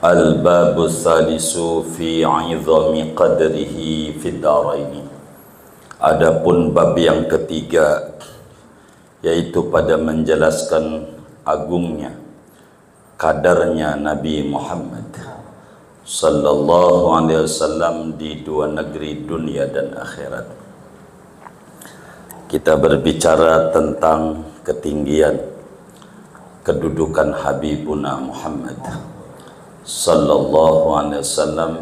Al-babu salisu fi 'idhami qadrihi fid daraini. Adapun bab yang ketiga, yaitu pada menjelaskan agungnya, kadarnya Nabi Muhammad sallallahu alaihi wasallam di dua negeri, dunia dan akhirat. Kita berbicara tentang ketinggian kedudukan Habibuna Muhammad sallallahu alaihi wasallam,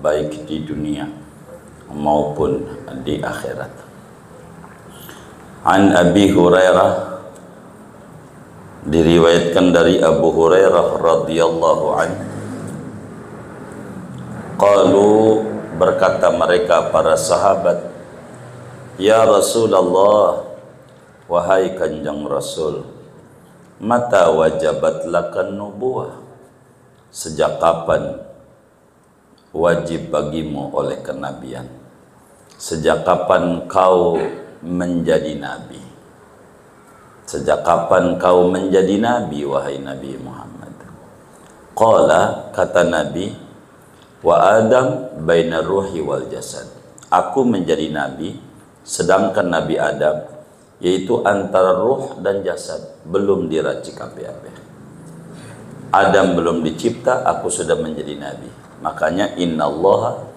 baik di dunia maupun di akhirat. An Abi Hurairah, diriwayatkan dari Abu Hurairah radhiyallahu anhu, qalu, berkata mereka para sahabat, ya Rasulullah, wahai Kanjeng Rasul, mata wajabat lakan nubuwah, sejak kapan wajib bagimu oleh kenabian? Sejak kapan kau menjadi nabi? Sejak kapan kau menjadi nabi, wahai Nabi Muhammad? Qala, kata Nabi, wa Adam baina ruhi wal jasad. Aku menjadi nabi, sedangkan Nabi Adam, yaitu antara ruh dan jasad, belum diracik apa-apa. Adam belum dicipta, aku sudah menjadi nabi. Makanya innallaha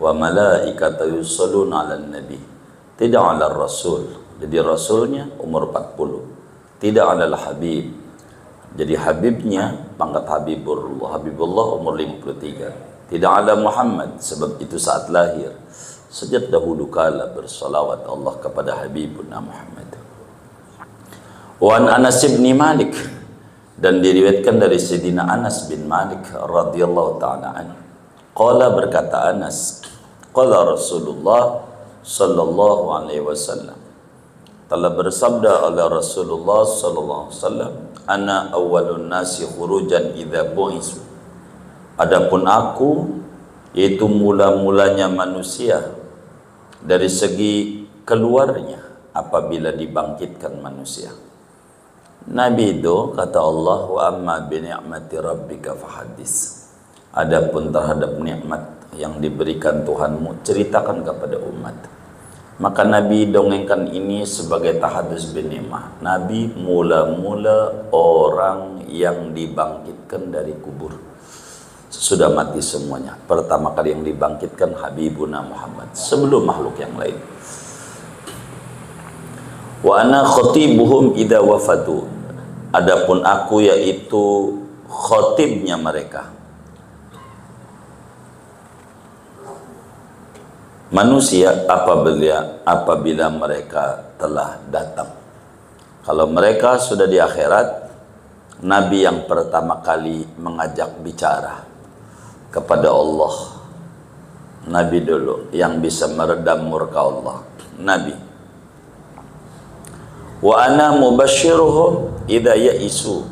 wa malaikatahu yusholluna 'alan nabi, tidak 'alal rasul. Jadi rasulnya umur 40, tidak 'alal habib. Jadi habibnya pangkat Habibullah umur 53. Tidak 'ala Muhammad, sebab itu saat lahir. Sejak dahulu kala bersalawat Allah kepada Habibuna Muhammad. Wa an Anas bin Malik, dan diriwayatkan dari Sayyidina Anas bin Malik radhiyallahu ta'ala anhu. Qala, berkata Anas, qala Rasulullah sallallahu alaihi wasallam, telah bersabda oleh Rasulullah sallallahu alaihi wasallam, ana awwalun nasi khurujan idza bu'isu. Adapun aku, yaitu mula-mulanya manusia dari segi keluarnya apabila dibangkitkan manusia. Nabi itu, kata Allah, wa amma bi ni'mati rabbika fahaddits. Adapun terhadap nikmat yang diberikan Tuhanmu, ceritakan kepada umat. Maka Nabi dongengkan ini sebagai tahadus bin ni'mah. Nabi mula-mula orang yang dibangkitkan dari kubur, sudah mati semuanya. Pertama kali yang dibangkitkan Habibuna Muhammad sebelum makhluk yang lain. Wa ana khatibuhum idza wafatu. Adapun aku, yaitu khatibnya mereka, manusia apabila mereka telah datang. Kalau mereka sudah di akhirat, Nabi yang pertama kali mengajak bicara kepada Allah, Nabi dulu yang bisa meredam murka Allah, Nabi. Wa ana mubasyiruhum idza ya'isu.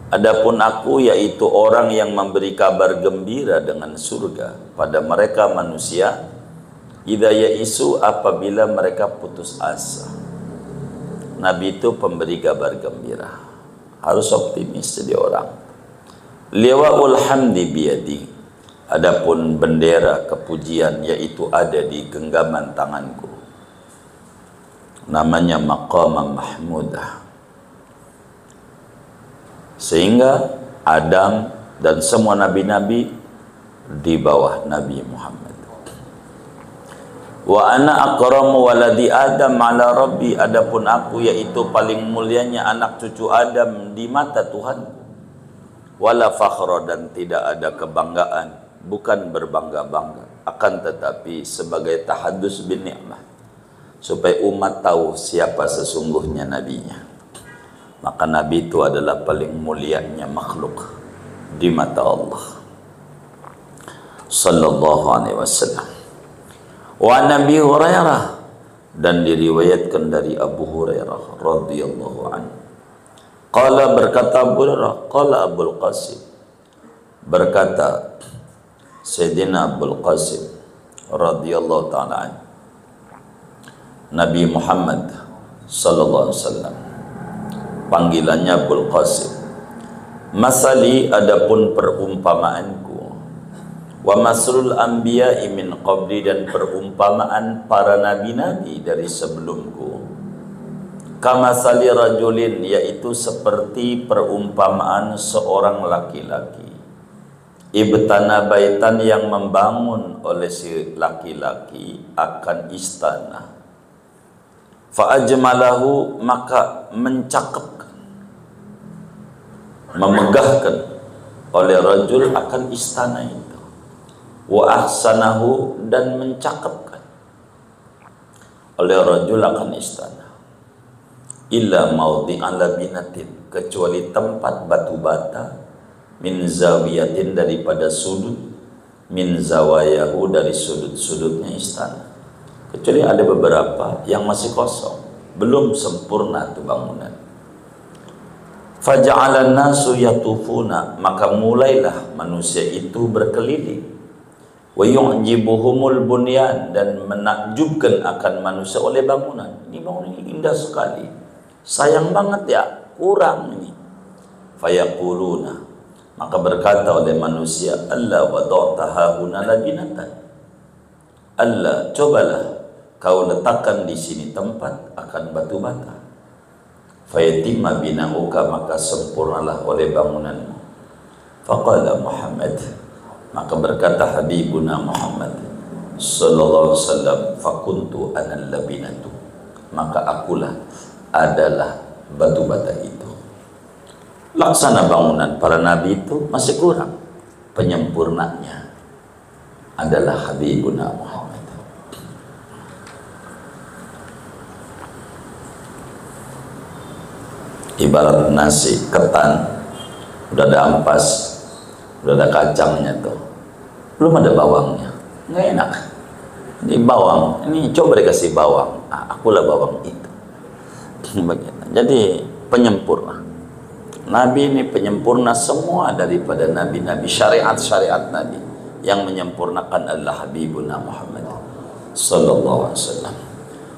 Adapun aku, yaitu orang yang memberi kabar gembira dengan surga pada mereka manusia, idza ya'isu, apabila mereka putus asa. Nabi itu pemberi kabar gembira, harus optimis jadi orang. Liwa'ul hamdi biyadi. Adapun bendera kepujian, yaitu ada di genggaman tanganku, namanya maqamah mahmudah. Sehingga Adam dan semua nabi-nabi di bawah Nabi Muhammad. Wa ana akramu waladi Adam ala rabbi. Adapun aku, yaitu paling mulianya anak cucu Adam di mata Tuhan. Wala fakhra, dan tidak ada kebanggaan, bukan berbangga-bangga, akan tetapi sebagai tahadus bin ni'mah, supaya umat tahu siapa sesungguhnya nabinya. Maka Nabi itu adalah paling mulianya makhluk di mata Allah sallallahu alaihi wasallam. Wa Nabi Hurairah, dan diriwayatkan dari Abu Hurairah radhiyallahu anhu. Qala, berkata Abu Hurairah, qala Abul Qasim, berkata Sayyidina Abul Qasim radhiyallahu ta'ala anhu, Nabi Muhammad sallallahu alaihi wasallam, panggilannya Abul Qasim, Masali adapun perumpamaanku, wa maslul anbiya'i min qabli dan perumpamaan para nabi-nabi dari sebelumku, kamasali rajulin yaitu seperti perumpamaan seorang laki-laki, ibtana baitan yang membangun oleh si laki-laki akan istana, fa ajmalahu maka mencakepkan, memegahkan oleh rajul akan istana itu, wa ahsanahu dan mencakepkan oleh rajul akan istana, illa maudhi'al labinatin kecuali tempat batu bata, min zawiyatin daripada sudut, min zawayahu dari sudut-sudutnya istana, kecuali ada beberapa yang masih kosong, belum sempurna itu bangunan. Faja'alan nasu yatufuna maka mulailah manusia itu berkeliling, wa yu'jibuhumul bunyan dan menakjubkan akan manusia oleh bangunan. Ini bangunan ini indah sekali, sayang banget ya kurang ini. Fayaquluna maka berkata oleh manusia, Allah wada'taha huna labinatan, Allah cobalah kau letakkan di sini tempat akan batu bata. Fayatimma bina'uka maka sempurnalah oleh bangunanmu. Faqala Muhammad maka berkata Habibuna Muhammad sallallahu alaihi wasallam, fakuntu anal labinatu maka akulah adalah batu bata itu. Laksana bangunan para nabi itu masih kurang, penyempurnanya adalah Habibuna Muhammad. Ibarat nasi ketan, udah ada ampas, udah ada kacangnya tuh, belum ada bawangnya, nggak enak. Ini bawang, ini coba dikasih bawang, akulah bawang itu. Jadi penyempurna. Nabi ini penyempurna semua daripada nabi-nabi, syariat-syariat Nabi yang menyempurnakan adalah Habibuna Muhammad sallallahu alaihi wasallam.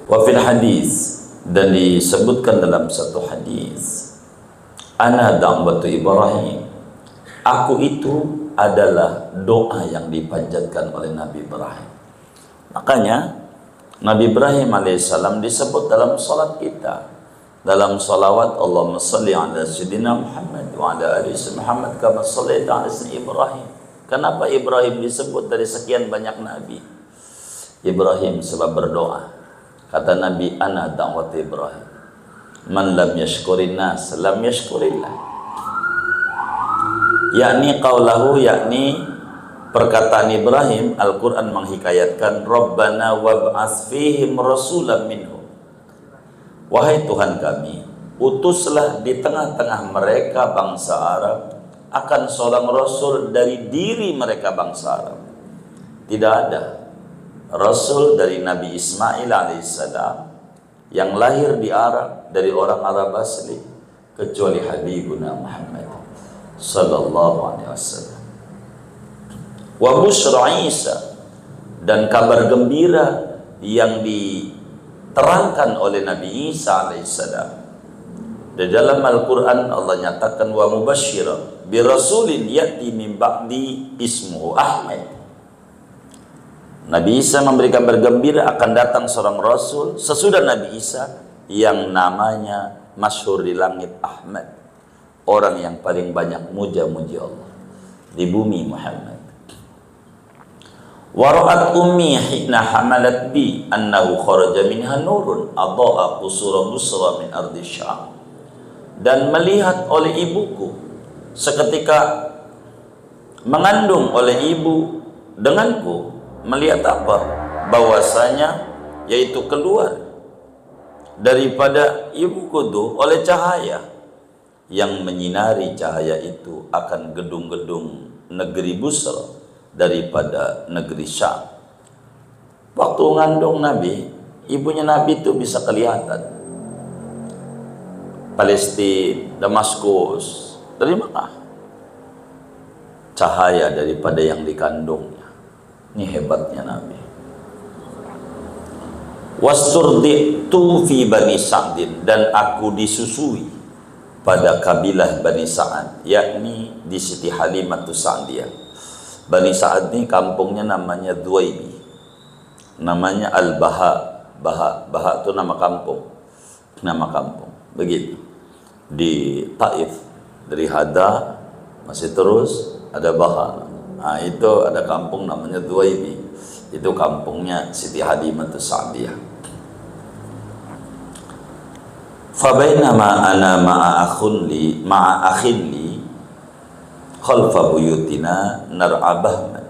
Wa fil hadis dan disebutkan dalam satu hadis, ana da'watu Ibrahim, aku itu adalah doa yang dipanjatkan oleh Nabi Ibrahim. Makanya Nabi Ibrahim alaihissalam disebut dalam salat kita, dalam salawat Allahumma salli ala sayyidina Muhammad wa ala ali Muhammad kama shallaita ala Ibrahim. Kenapa Ibrahim disebut dari sekian banyak nabi? Ibrahim sebab berdoa. Kata Nabi, ana da'wat Ibrahim, man lam yashkurin nas lam yashkurillah. Yakni qaulahu, yakni perkataan Ibrahim. Al-Quran menghikayatkan, Rabbana wab'ats fihim rasulan minhum, wahai Tuhan kami, utuslah di tengah-tengah mereka bangsa Arab akan seorang rasul dari diri mereka bangsa Arab. Tidak ada Rasul dari Nabi Ismail alaihissalam yang lahir di Arab dari orang Arab asli kecuali Habibuna Muhammad sallallahu alaihi wasallam. Wa busyra Isa dan kabar gembira yang diterangkan oleh Nabi Isa alaihissalam. Di dalam Al-Quran Allah nyatakan, wa mubasysyiran bi rasulin ya'ti min ba'di ismuhu Ahmad. Nabi Isa memberikan bergembira akan datang seorang Rasul sesudah Nabi Isa yang namanya masyhur di langit Ahmad, orang yang paling banyak muja-muji Allah di bumi Muhammad. Wara'at ummi hina hamalat bi annahu kharaja minha nurun adha'a qusura busra min ardi Syam. Dan melihat oleh ibuku seketika mengandung oleh ibu denganku, melihat apa? Bahwasanya yaitu keluar daripada ibuku itu oleh cahaya yang menyinari, cahaya itu akan gedung-gedung negeri Busra daripada negeri Syam. Waktu mengandung Nabi, ibunya Nabi itu bisa kelihatan. Palestina, Damaskus, dari mana? Cahaya daripada yang dikandungnya. Ini hebatnya Nabi. Wasturditu fi bani Sa'din, dan aku disusui pada kabilah Bani Sa'ad, yakni di Siti Halimah Sa'diyah. Bani Sa'ad ini kampungnya namanya Dhuwaibi, namanya Al-Baha. Baha itu nama kampung, begitu. Di Taif, dari Hada masih terus ada Baha. Nah, itu ada kampung namanya Dhuwaibi, itu kampungnya Siti Halimah Sa'diyah. Fabainama ana ma'a akhin li khalfa buyutina nar'a bahman.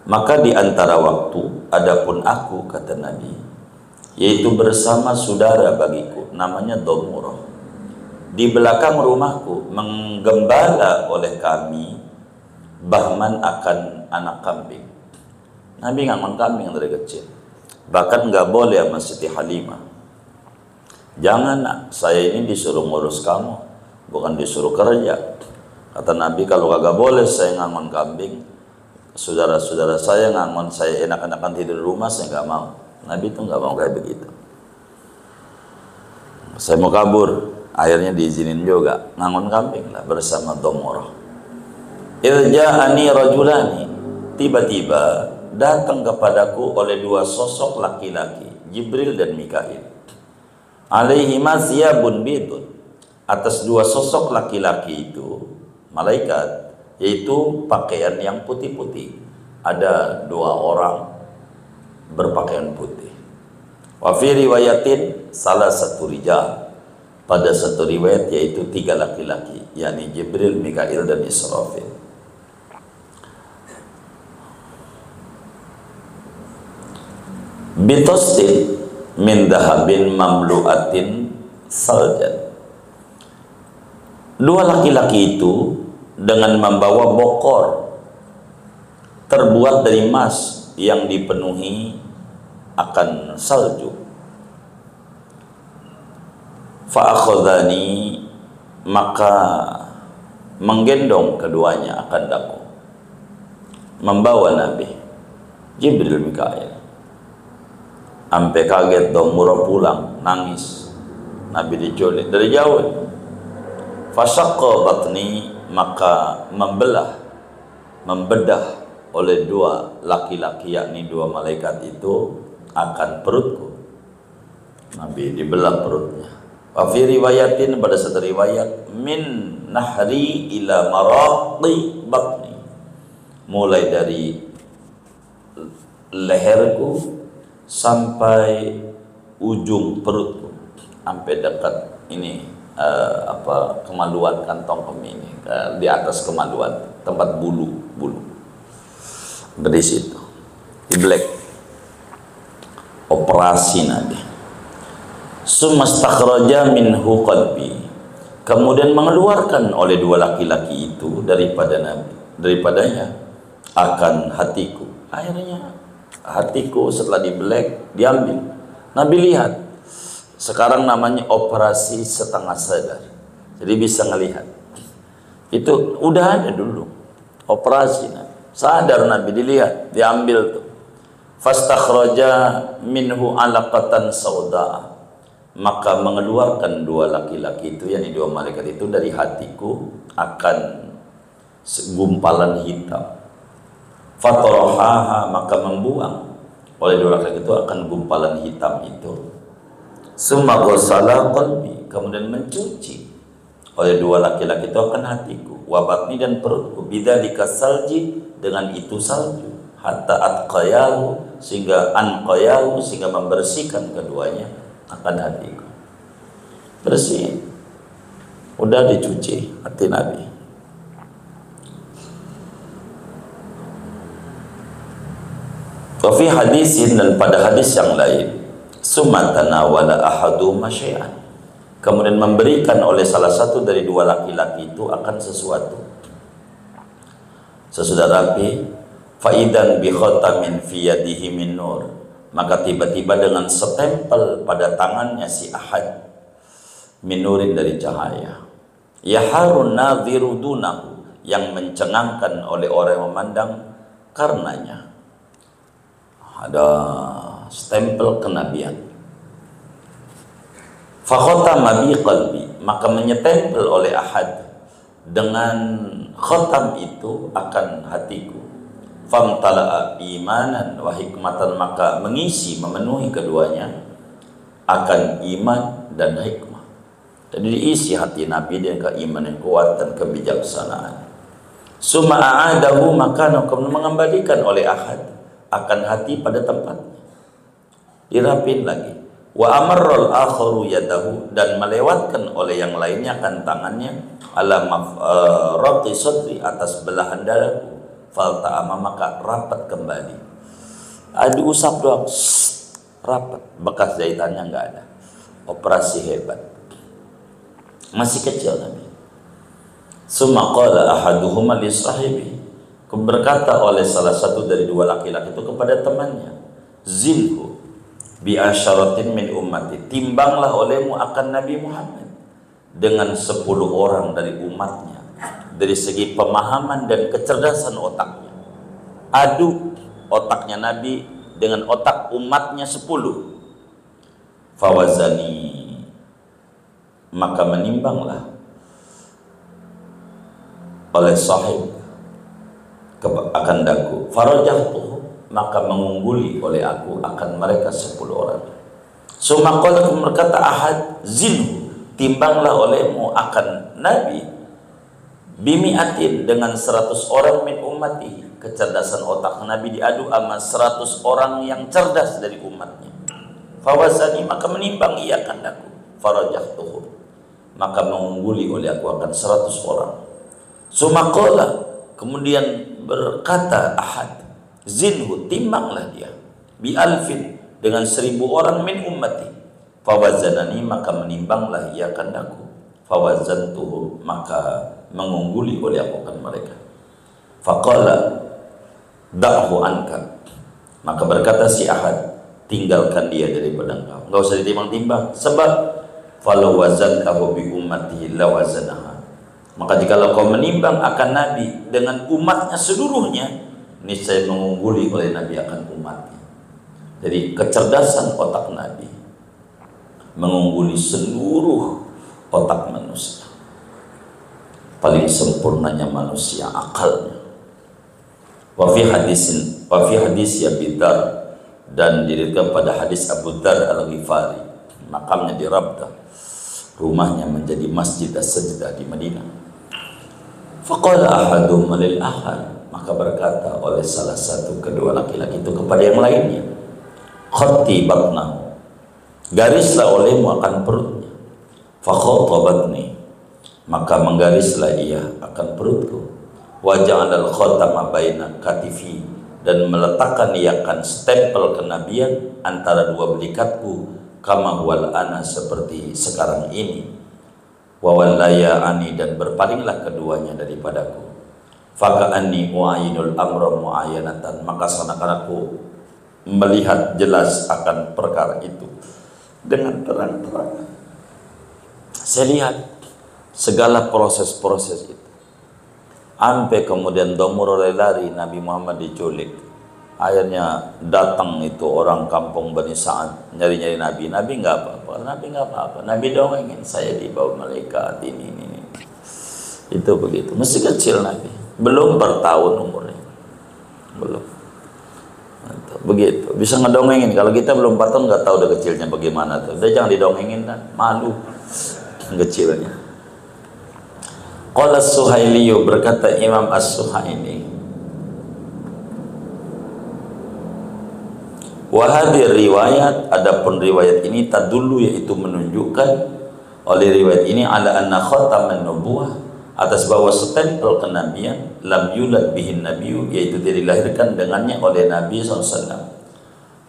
Maka di antara waktu, adapun aku, kata Nabi, yaitu bersama saudara bagiku namanya Domurah, di belakang rumahku menggembala oleh kami bahman akan anak kambing. Nabi ngangon kambing dari kecil, bahkan nggak boleh sama Siti Halimah, jangan nak, saya ini disuruh ngurus kamu, bukan disuruh kerja. Kata Nabi, kalau kagak boleh saya ngangon kambing, saudara-saudara saya ngangon, saya enak-enakan tidur di rumah, saya nggak mau. Nabi itu nggak mau kayak begitu. Saya mau kabur, akhirnya diizinin juga ngangon kambing lah bersama Domorah. Irja'ani rajulani, tiba-tiba datang kepadaku oleh dua sosok laki-laki, Jibril dan Mikail. Alaihima thiyabun bidun, atas dua sosok laki-laki itu malaikat, yaitu pakaian yang putih-putih. Ada dua orang berpakaian putih. Wa fi riwayatin salah satu rijal, pada satu riwayat yaitu tiga laki-laki, yakni Jibril, Mikail dan Israfil. Bitostin min dahabin mamlu'atin saljan. Dua laki-laki itu dengan membawa bokor terbuat dari emas yang dipenuhi akan salju. Fa'akhadhani, maka menggendong keduanya akan daku, membawa Nabi Jibril Mikail. Sampai kaget Domurah pulang nangis, Nabi diculik dari jauh. Fasaqqa batni, maka membedah oleh dua laki-laki, yakni dua malaikat itu, akan perutku. Nabi dibelah perutnya. Wa fi riwayatin, pada satu riwayat, min nahri ila maraqi batni, mulai dari leherku sampai ujung perutku, sampai dekat ini kemaluan kantong kemih ini, di atas kemaluan, tempat bulu dari situ di black. Operasi Nabi. Sumastakhraja minhu qalbi, kemudian mengeluarkan oleh dua laki-laki itu daripadanya akan hatiku. Akhirnya hatiku setelah di black diambil. Nabi lihat. Sekarang namanya operasi setengah sadar, jadi bisa ngelihat. Itu udah ada dulu operasi Nabi. Sadar Nabi, dilihat, diambil tuh. Fastakhraja minhu alaqatan sauda, maka mengeluarkan dua laki-laki itu, yakni dua malaikat itu, dari hatiku akan gumpalan hitam. Fatarahaha, maka membuang oleh dua laki-laki itu akan gumpalan hitam itu. Summa ghasala qalbi, kemudian mencuci oleh dua laki-laki itu akan hatiku, wa batni, dan perutku, bidzalika salji, dengan itu salju, hatta atqayahu, sehingga anqayahu, sehingga membersihkan keduanya akan hatiku. Bersih, udah dicuci hati Nabi. Wa fi hadisin, dan pada hadis yang lain, sumatana wala ahadu masyai'an, kemudian memberikan oleh salah satu dari dua laki-laki itu akan sesuatu. Sesudah rapi, faidan bi khatamin fi yadihi min nur, maka tiba-tiba dengan setempel pada tangannya si Ahad min nurin, dari cahaya. Yaharun nadhiru dunahu, yang mencengangkan oleh orang yang memandang karenanya. Ada stempel kenabian. Fa khatama bi qalbi, maka menyetempel oleh ahad dengan khatam itu akan hatiku. Famtala'a imanan wa hikmatan, maka mengisi, memenuhi keduanya akan iman dan hikmah. Jadi diisi hati Nabi dengan keimanan kuat dan kebijaksanaan. Summa a'adahu, maka mengembalikan oleh ahad akan hati pada tempatnya, dirapin lagi. Wa amarral akharu yadahu, dan melewatkan oleh yang lainnya akan tangannya ala raqi sadri, atas belahan dadaku. Falta'ama, maka rapat kembali. Diusap doang, rapat, bekas jahitannya nggak ada. Operasi hebat. Masih kecil Nabi. Summa qala ahaduhuma li sahibi, berkata oleh salah satu dari dua laki-laki itu kepada temannya, zilhu bi asyaratin min ummati, timbanglah olehmu akan Nabi Muhammad dengan 10 orang dari umatnya, dari segi pemahaman dan kecerdasan otaknya. Adu otaknya Nabi dengan otak umatnya 10. Fawazani, maka menimbanglah oleh sahib akan daku. Farajahtuh, maka mengungguli oleh aku akan mereka 10 orang. Sumaqala, berkata ahad, zilhu, timbanglah olehmu akan Nabi bimi'atin, dengan 100 orang min ummati. Kecerdasan otak Nabi diadu sama 100 orang yang cerdas dari umatnya. Fawazani, maka menimbang ia akan daku. Farajahtuh, maka mengungguli oleh aku akan 100 orang. Sumaqala, kemudian berkata ahad, zinhu, timbanglah dia bi alfin, dengan 1000 orang min ummati. Fawazanani, maka menimbanglah ia akan daku. Fawazantuhu, maka mengungguli oleh aku akan mereka. Faqala da'hu anka, maka berkata si ahad, tinggalkan dia daripada engkau, enggak usah ditimbang-timbang, sebab falau wazantahu bi ummatihi lawazanaha, maka jikalau kau menimbang akan Nabi dengan umatnya seluruhnya, niscaya mengungguli oleh Nabi akan umatnya. Jadi kecerdasan otak Nabi mengungguli seluruh otak manusia. Paling sempurnanya manusia akalnya. Wa fi hadis Abi Dzar, dan diriwayatkan pada hadis Abu Dzar Al-Ghifari, makamnya di Rabdah, rumahnya menjadi masjid as-sajdah di Madinah. Faqala ahadum lil ahad, maka berkata oleh salah satu kedua laki-laki itu kepada yang lainnya, khatti batnahu, garislah olehmu akan perutnya. Fakhattabatni, maka menggarislah ia akan perutku. Wa ja'alal khatama baina katifi, dan meletakkan ia akan stempel kenabian antara dua belikatku, kama huwal ana, seperti sekarang ini. Wa wallaya ani, dan berpalinglah keduanya daripadaku. Faka'anni mu'ayinul amra mu'ayanatan, maka seakan aku melihat jelas akan perkara itu dengan terang-terangan. Saya lihat segala proses-proses itu, sampai kemudian domur lari Nabi Muhammad diculik. Akhirnya datang itu orang kampung Bani Sa'ad nyari-nyari Nabi. Nabi nggak apa-apa, Nabi nggak apa-apa. Nabi dongengin, saya dibawa malaikat ini. Itu begitu. Masih kecil Nabi, belum bertahun umurnya, belum. Begitu, bisa ngedongengin. Kalau kita belum 4 tahun nggak tahu udah kecilnya bagaimana tuh. Udah jangan didongengin kan, malu kecilnya. Qala Suhailiyu, berkata Imam As-Suhaili, wahadi riwayat, adapun riwayat ini tadullu, yaitu menunjukkan oleh riwayat ini ala anna khataman nubuwah, atas bahwa stempel kenabian, lam yulad bihin nabiyyu, yaitu dilahirkan dengannya oleh Nabi SAW.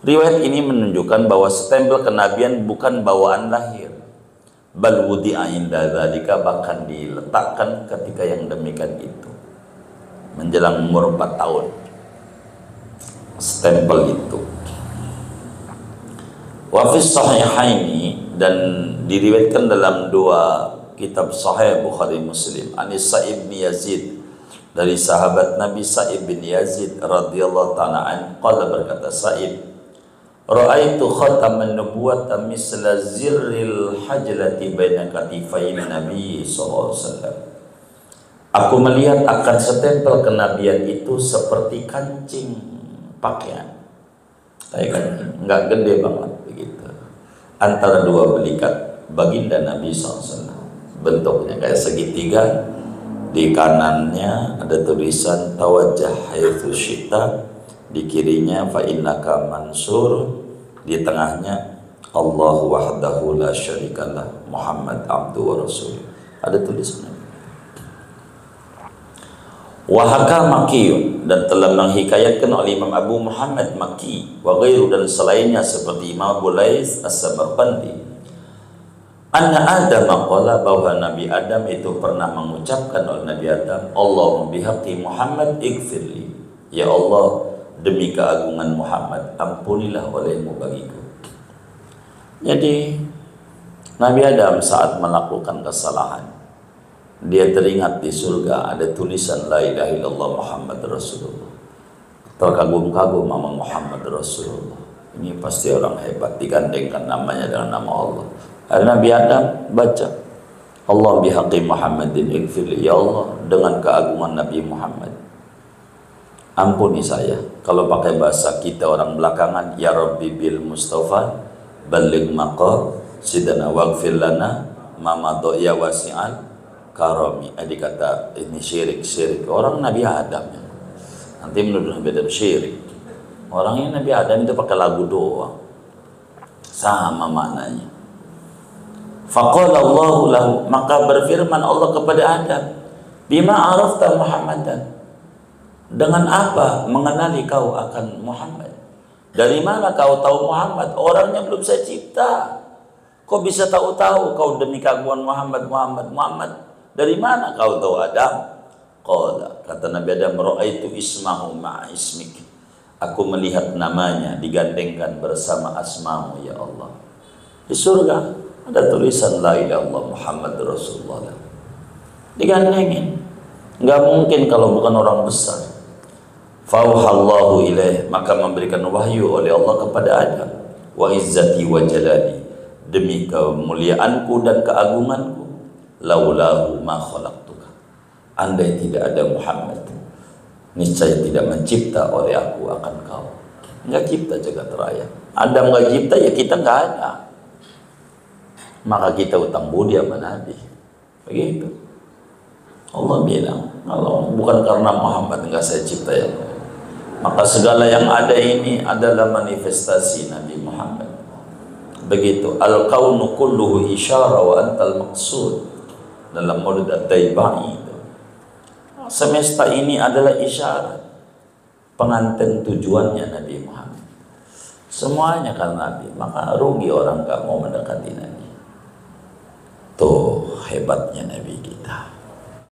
Riwayat ini menunjukkan bahwa stempel kenabian bukan bawaan lahir, bal wudi'a inda dzalika, bahkan diletakkan ketika yang demikian itu, menjelang umur 4 tahun stempel itu. Wa fi sahihaini, dan diriwayatkan dalam 2 kitab sahih Bukhari Muslim, Anis Sa'ib bin Yazid, dari sahabat Nabi Sa'ib bin Yazid radhiyallahu ta'ala an, qala, berkata Sa'ib, Ra'aitu khataman nubuwata misla zirril hajlati baina katifai Nabi sallallahu alaihi wasallam. Aku melihat akan setempel kenabian itu seperti kancing pakaian. Kayak kan enggak gede banget begitu. Antara dua belikat baginda Nabi SAW. Bentuknya kayak segitiga. Di kanannya ada tulisan tawajjah haitsu syi'ta, di kirinya fa innaka mansur, di tengahnya Allahu wahdahu la syarikalah Muhammad abdu wa rasul. Ada tulisannya. Wahaka Makiyun, dan telah menghikayatkan oleh Imam Abu Muhammad Maki wa ghairu, dan selainnya seperti Imam Abu Lais As-Samarqandi, anna Adam qala, bahwa Nabi Adam itu pernah mengucapkan oleh Nabi Adam, Allahumma bihaqqi Muhammad ighfirli, ya Allah demi keagungan Muhammad ampunilah olehmu bagiku. Jadi Nabi Adam saat melakukan kesalahan, dia teringat di surga ada tulisan la ilaha illallah Muhammad Rasulullah. Terkagum-kagum sama Muhammad Rasulullah. Ini pasti orang hebat, digandengkan namanya dengan nama Allah. Ada Nabi Adam baca, Allah bihaqqi Muhammadin ighfirli, ya Allah dengan keagungan Nabi Muhammad ampuni saya. Kalau pakai bahasa kita orang belakangan, ya Rabbi bil Mustafa balligh maqasidana waghfir lana ma madha ya wasi'al karami. Dikata ini syirik orang Nabi Adam ya. Nanti menuduh Nabi Adam syirik. Orangnya Nabi Adam itu pakai lagu doang, sama maknanya. Faqala Allahu lahu, maka berfirman Allah kepada Adam, bima arafta Muhammadan, dengan apa mengenali kau akan Muhammad? Dari mana kau tahu Muhammad? Orangnya belum saya cipta. Kok bisa tahu-tahu kau demi keagungan Muhammad? Dari mana kau tahu Adam? Qala, kata Nabi Adam, ra'aitu ismahu ma'a ismik. Aku melihat namanya digandengkan bersama asmamu ya Allah. Di surga ada tulisan la ilaha illallah Muhammad Rasulullah. Digandengin. Enggak mungkin kalau bukan orang besar. Fauhallahu ilaih, maka memberikan wahyu oleh Allah kepada Adam. Wa izzati wa jalali, demi kemuliaanku dan keagunganku, laulahu ma khalaqtuka, andai tidak ada Muhammad, niscaya tidak mencipta oleh aku akan kau. Enggak cipta jagat raya. Adam enggak cipta, ya kita enggak ada. Maka kita utang budi sama Nabi. Begitu. Allah bilang, kalau bukan karena Muhammad enggak saya cipta ya. Maka segala yang ada ini adalah manifestasi Nabi Muhammad. Begitu. Al-kaunu kulluhu isyara wa antal maqsud, dalam Maulid At-Taibai itu. Semesta ini adalah isyarat, pengantin tujuannya Nabi Muhammad. Semuanya kan Nabi, maka rugi orang gak mau mendekati Nabi. Tuh hebatnya Nabi kita.